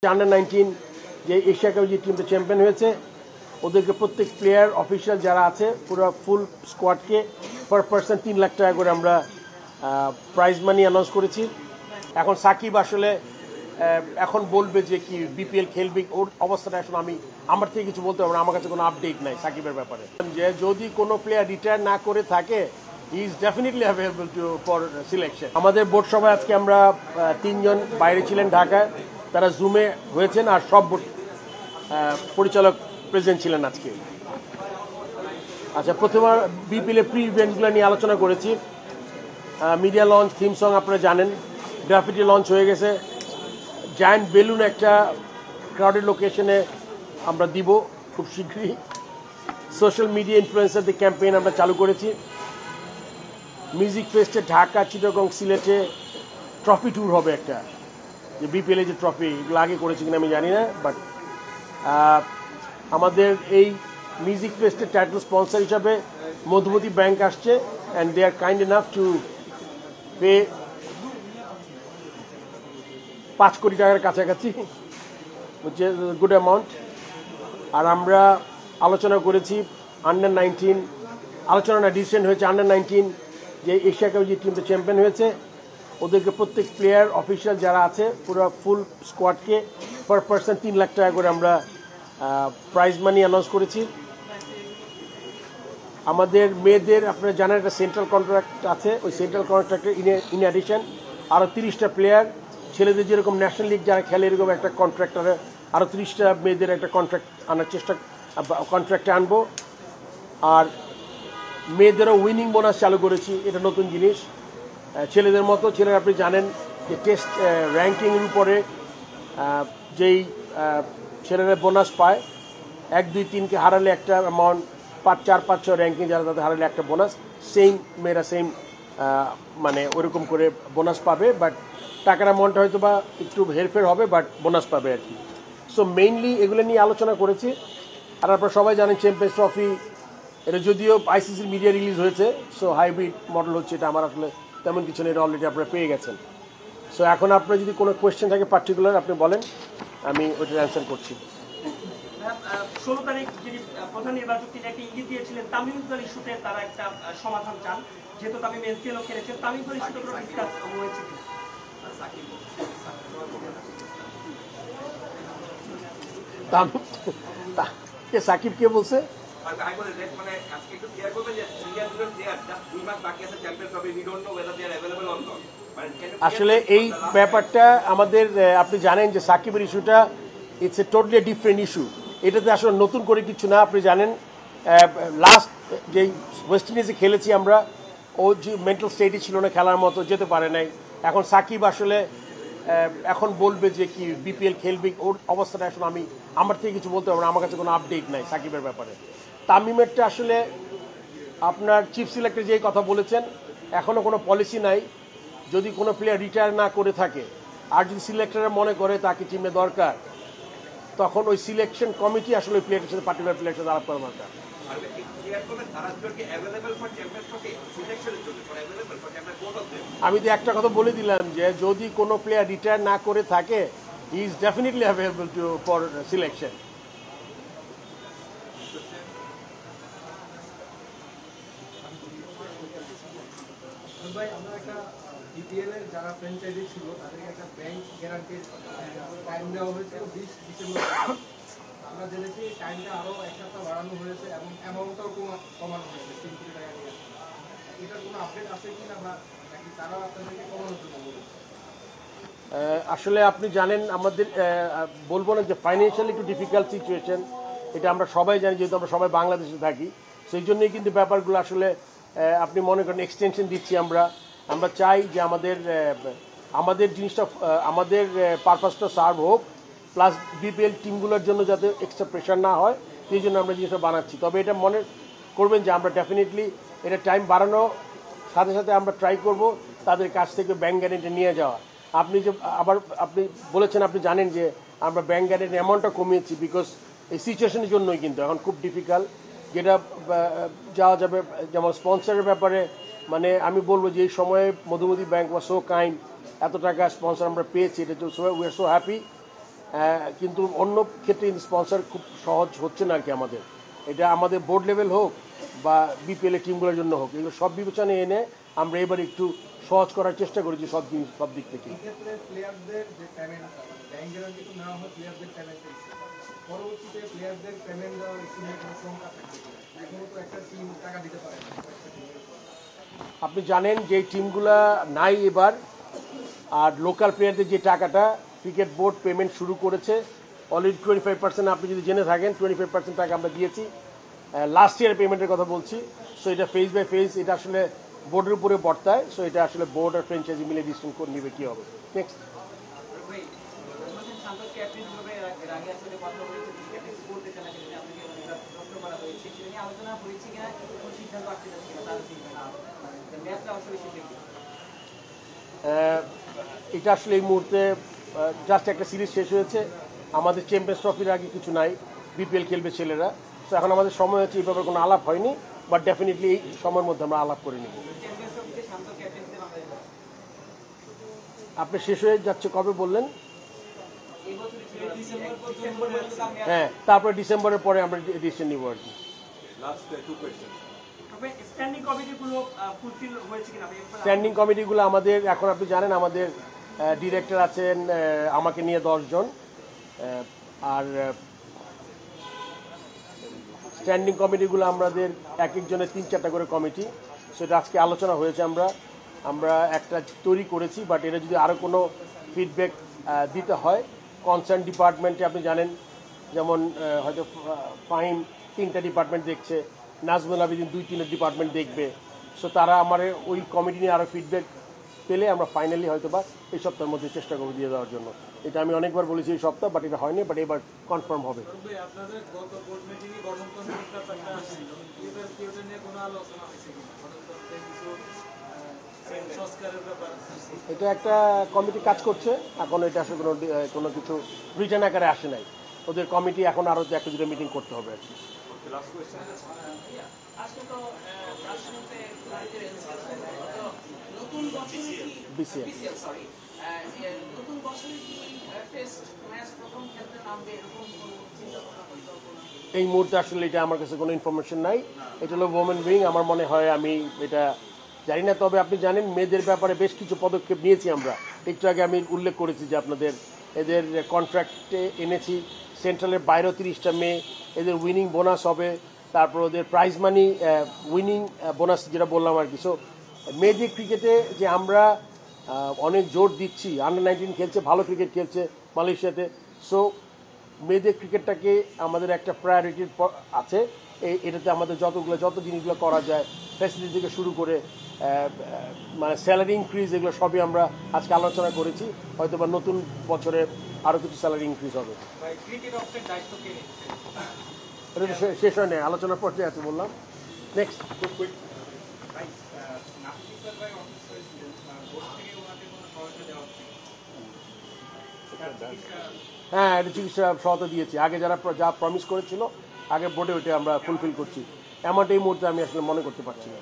Under-19 যে Asia কাপে যে টিমটা চ্যাম্পিয়ন হয়েছে ওদেরকে প্রত্যেক প্লেয়ার অফিশিয়াল যারা আছে পুরো ফুল স্কোয়াডকে পার পারসন 3 লাখ টাকা করে আমরা প্রাইজ মানি অ্যানাউন্স করেছি। এখন সাকিব আসলে এখন বলবে যে কি বিপিএল খেলবে ওর অবস্থাটা আসলে আমার থেকে কিছু বলতে পারবো না, আমার কাছে কোনো আপডেট নাই সাকিবের ব্যাপারে। যে যদি কোনো প্লেয়ার রিটায়ার না করে থাকে he is definitely available to for selection. আমাদের বোর্ড সভায় আজকে আমরা 3 জন বাইরে ছিলেন ঢাকায়, তারা জুমে হয়েছেন আর সব পরিচালক প্রেজেন্ট ছিলেন আজকে। আচ্ছা, প্রথমে বিপিএলের প্রি ইভেন্টগুলো নিয়ে আলোচনা করেছি। মিডিয়া লঞ্চ, থিম সং আপনারা জানেন, গ্রাফিটি লঞ্চ হয়ে গেছে, জায়ান্ট বেলুন একটা ক্রাউডেড লোকেশনে আমরা দিব খুব শীঘ্রই। সোশ্যাল মিডিয়া ইনফ্লুয়েন্সারদের ক্যাম্পেইন আমরা চালু করেছি। মিউজিক ফেস্টে ঢাকা, চিটাগং, সিলেটে ট্রফি ট্যুর হবে একটা, যে বিপিএল যে ট্রফি, এগুলো আগে করেছি কিনা আমি জানি না, বাট আমাদের এই মিউজিক ফেস্টের টাইটেল স্পন্সর হিসাবে মধুমতি ব্যাংক আসছে and they are kind enough to pay 5 কোটি টাকার কাছাকাছি, হচ্ছে গুড অ্যামাউন্ট। আর আমরা আলোচনা করেছি আন্ডার-19, আলোচনা ডিসিশন হয়েছে আন্ডার-19 যে এশিয়া কাপে যে টিমটা চ্যাম্পিয়ন হয়েছে ওদেরকে প্রত্যেক প্লেয়ার অফিশিয়াল যারা আছে পুরো ফুল স্কোয়াডকে পার পারসন 3 লাখ টাকা করে আমরা প্রাইজ মানি অ্যানাউন্স করেছি। আমাদের মেয়েদের আপনারা জানেন একটা সেন্ট্রাল কন্ট্রাক্ট আছে, ওই সেন্ট্রাল কন্ট্রাক্টের ইন অ্যাডিশন আরও 30টা প্লেয়ার, ছেলেদের যেরকম ন্যাশনাল লিগ যারা খেলে এরকম একটা কন্ট্রাক্টারে আরও 30টা মেয়েদের একটা কন্ট্রাক্ট আনার কন্ট্রাক্টে আনবো। আর মেয়েদেরও উইনিং বোনাস চালু করেছি, এটা নতুন জিনিস। ছেলেদের মতো ছেলেরা আপনি জানেন যে টেস্ট র্যাঙ্কিংয়ের উপরে যেই ছেলেরা বোনাস পায়, 1, 2, 3কে হারালে একটা অ্যামাউন্ট, 5, 4, 5, 6 র্যাঙ্কিং যারা তাদের হারালে একটা বোনাস, সেম মেয়েরা সেম মানে ওরকম করে বোনাস পাবে, বাট টাকার অ্যামাউন্টটা হয়তো বা একটু হেরফের হবে, বাট বোনাস পাবে আর কি। সো মেইনলি এগুলো নিয়ে আলোচনা করেছি। আর আপনারা সবাই জানেন চ্যাম্পিয়ন্স ট্রফি, এটা যদিও আইসিসির মিডিয়া রিলিজ হয়েছে, সো হাইব্রিড মডেল হচ্ছে, এটা আমার আসলে তেমন কিছু নেই, এটা অলরেডি আপনারা পেয়ে গেছেন। সো এখন আপনার যদি কোনো কোয়েশ্চেন থাকে পার্টিকুলার আপনি বলেন, আমি ওইটার অ্যান্সার করছি। 16 তারিখ যিনি প্রধান নির্বাচক তিনি একটা ইঙ্গিত দিয়েছিলেন তামিম ইকবাল ইস্যুতে তারা একটা সমাধান চান, যেহেতু তামিম এনসিএলও খেলেছেন, তামিম ইকবাল ইস্যুতে কোনো ডিসকাস হয়েছে কিনা? সাকিব কে বলছে? আসলে এই ব্যাপারটা আমাদের, আপনি জানেন যে সাকিবের ইস্যুটা it's a totally different issue, এটাতে আসলে নতুন করে কিছু না। আপনি জানেন লাস্ট যেই ওয়েস্ট ইন্ডিজে খেলেছি আমরা, ও যে মেন্টাল স্টেটই ছিল না, খেলার মতো যেতে পারে নাই। এখন সাকিব আসলে এখন বলবে যে কি বিপিএল খেলবে ওর অবস্থাটা আসলে আমার থেকে কিছু বলতে পারবো না, আমার কাছে কোনো আপডেট নাই সাকিবের ব্যাপারে। তামিমেরটা আসলে আপনার চিফ সিলেক্টর যেই কথা বলেছেন, এখনও কোনো পলিসি নাই। যদি কোনো প্লেয়ার রিটায়ার না করে থাকে আর যদি সিলেক্টররা মনে করে তাকে টিমে দরকার, তখন ওই সিলেকশন কমিটি আসলে ওই প্লেয়ারের সাথে পার্টিকুলার প্লেয়ারের সাথে আলাপ করা দরকার। আমি তো একটা কথা বলে দিলাম যে যদি কোনো প্লেয়ার রিটায়ার না করে থাকে he is definitely available to for selection. ভাই, আমরা একটা বিপিএল এর যারা ফ্র্যাঞ্চাইজি ছিল তাদেরকে একটা ব্যাংক গ্যারান্টির টাইম দেওয়া হয়েছিল 20 ডিসেম্বর। আমরা জেনেছি টাইমটা আরো 1 সপ্তাহ বাড়ানো হয়েছে এবং অ্যামাউন্টটাও কমানো হয়েছে 3 কোটি টাকা দিয়ে। এটার কোনো আপডেট আছে কিনা বা নাকি তারা আপনাদেরকে কমানোর জন্য বলেছে? আসলে আপনি জানেন আমাদের বলবো না যে ফাইন্যান্সিয়ালি একটু ডিফিকাল্ট সিচুয়েশন, এটা আমরা সবাই জানি, যেহেতু আমরা সবাই বাংলাদেশে থাকি, সেই জন্যই কিন্তু ব্যাপারগুলো আসলে আপনি মনে করেন এক্সটেনশন দিচ্ছি। আমরা চাই যে আমাদের জিনিসটা, আমাদের পারপাসটা সার্ভ হোক, প্লাস বিপিএল টিমগুলোর জন্য যাতে এক্সট্রা প্রেশার না হয়, সেই জন্য আমরা জিনিসটা বানাচ্ছি। তবে এটা মনে করবেন যে আমরা ডেফিনেটলি এটা টাইম বাড়ানো সাথে সাথে আমরা ট্রাই করব তাদের কাছ থেকে ব্যাংক গ্যারেন্টি নিয়ে যাওয়া। আপনি যে আপনি বলেছেন, আপনি জানেন যে আমরা ব্যাংক গ্যারেন্টির অ্যামাউন্টটা কমিয়েছি, বিকজ এই সিচুয়েশনের জন্যই কিন্তু এখন খুব ডিফিকাল্ট যেটা যাওয়া যাবে। যেমন স্পন্সরের ব্যাপারে মানে আমি বলবো যে এই সময়ে Madhumati bank was so kind, এত টাকা স্পন্সর আমরা পেয়েছি, এটা উই আর সো হ্যাপি। কিন্তু অন্য ক্ষেত্রে স্পন্সর খুব সহজ হচ্ছে না আর কি আমাদের। এটা আমাদের বোর্ড লেভেল হোক বা বিপিএলের টিমগুলোর জন্য হোক, এগুলো সব বিবেচনায় এনে আমরা এবার একটু সহজ করার চেষ্টা করেছি সব জিনিস সব দিক থেকে। এক্ষেত্রে প্লেয়ারদের যে পেমেন্ট ব্যাংক গ্যারান্টি তো নেওয়া হয় প্লেয়ারদের পেমেন্ট, পরবর্তীতে প্লেয়ারদের পেমেন্ট দেওয়ার একটু কোনো সংখ্যা থাকবে, এখনো তো একটা টিম টাকা দিতে পারে না। আপনি জানেন যে টিমগুলা নাই এবার, আর লোকাল প্লেয়ারদের যে টাকাটা ক্রিকেট বোর্ড পেমেন্ট শুরু করেছে অলরেডি 25%। আপনি যদি জেনে থাকেন 25% টাকা আমরা দিয়েছি লাস্ট ইয়ার পেমেন্টের কথা বলছি। সো এটা ফেজ বাই ফেজ, এটা আসলে বোর্ডের উপরে বর্তায়। সো এটা আসলে বোর্ড আর ফ্র্যাঞ্চাইজি মিলে ডিসিশন করে নিবে কী হবে। নেক্সট এটা আসলে এই মুহূর্তে জাস্ট একটা সিরিজ শেষ হয়েছে, আমাদের চ্যাম্পিয়ন্স ট্রফির আগে কিছু নাই, বিপিএল খেলবে ছেলেরা। তো এখন আমাদের সময় হচ্ছে, এই ব্যাপারে কোনো আলাপ হয়নি, বাট ডেফিনেটলি এই সময়ের মধ্যে আমরা আলাপ করে নিব। আপনি শেষ হয়ে যাচ্ছে কবে বললেন? হ্যাঁ, তারপরে ডিসেম্বরের পরে আমরা ডিসিশন নিব আর কি। স্ট্যান্ডিং কমিটিগুলো আমাদের এখন আপনি জানেন আমাদের ডিরেক্টর আছেন আমাকে নিয়ে 10 জন, আর স্ট্যান্ডিং কমিটিগুলো আমাদের এক একজনের 3-4টা করে কমিটি। সেটা আজকে আলোচনা হয়েছে, আমরা একটা তৈরি করেছি। বাট এটা যদি আরও কোনো ফিডব্যাক দিতে হয় কনসার্ন ডিপার্টমেন্টে, আপনি জানেন যেমন হয়তো ফাহিম 3টা ডিপার্টমেন্ট দেখছে, নাজমুল আবেদিন 2-3টা ডিপার্টমেন্ট দেখবে। সো তারা আমার ওই কমিটি নিয়ে আরও ফিডব্যাক পেলে আমরা ফাইনালি হয়তো বা এই সপ্তাহের মধ্যে চেষ্টা করবো দিয়ে দেওয়ার জন্য। এটা আমি অনেকবার বলেছি এই সপ্তাহ, বাট এটা হয়নি, বাট এবার কনফার্ম হবে। এটা একটা কমিটি কাজ করছে এখন, এটা আসলে কোনো কিছু রিটার্ন আকারে আসে নাই। ওদের কমিটি এখন আরও 1-2টা মিটিং করতে হবে আর কি। বিসিএল এই মুহূর্তে আসলে এটা আমার কাছে কোনো ইনফরমেশন নাই। এটা হলো ওমেন উইং, আমার মনে হয়, আমি এটা জানি না। তবে আপনি জানেন মেয়েদের ব্যাপারে বেশ কিছু পদক্ষেপ নিয়েছি আমরা। একটু আগে আমি উল্লেখ করেছি যে এদের কন্ট্রাক্টে এনেছি সেন্ট্রালের বাইরেও 30টা মেয়ে, এদের উইনিং বোনাস হবে, তারপর ওদের প্রাইজ মানি উইনিং বোনাস যেটা বললাম আর কি। সো মেয়েদের ক্রিকেটে যে আমরা অনেক জোর দিচ্ছি, আন্ডার-19 খেলছে, ভালো ক্রিকেট খেলছে মালয়েশিয়াতে। সো মেয়েদের ক্রিকেটটাকে আমাদের একটা প্রায়োরিটির আছে। এটাতে আমাদের যত জিনিসগুলো করা যায়, ফ্যাসিলিটি থেকে শুরু করে মানে স্যালারি ইনক্রিজ, এগুলো সবই আমরা আজকে আলোচনা করেছি। হয়তো বা নতুন বছরে আরও কিছু স্যালারি ইনক্রিজ হবে। এটা তো শেষ হয় না, আলোচনার পর্যায়ে আছে বললাম। নেক্সট হ্যাঁ, এটা চিকিৎসা সহায়তা দিয়েছি। আগে যা প্রমিস করেছিল আগে বোর্ডে, ওইটা আমরা ফুলফিল করছি। এমনটা এই মুহূর্তে আমি আসলে মনে করতে পারছি না।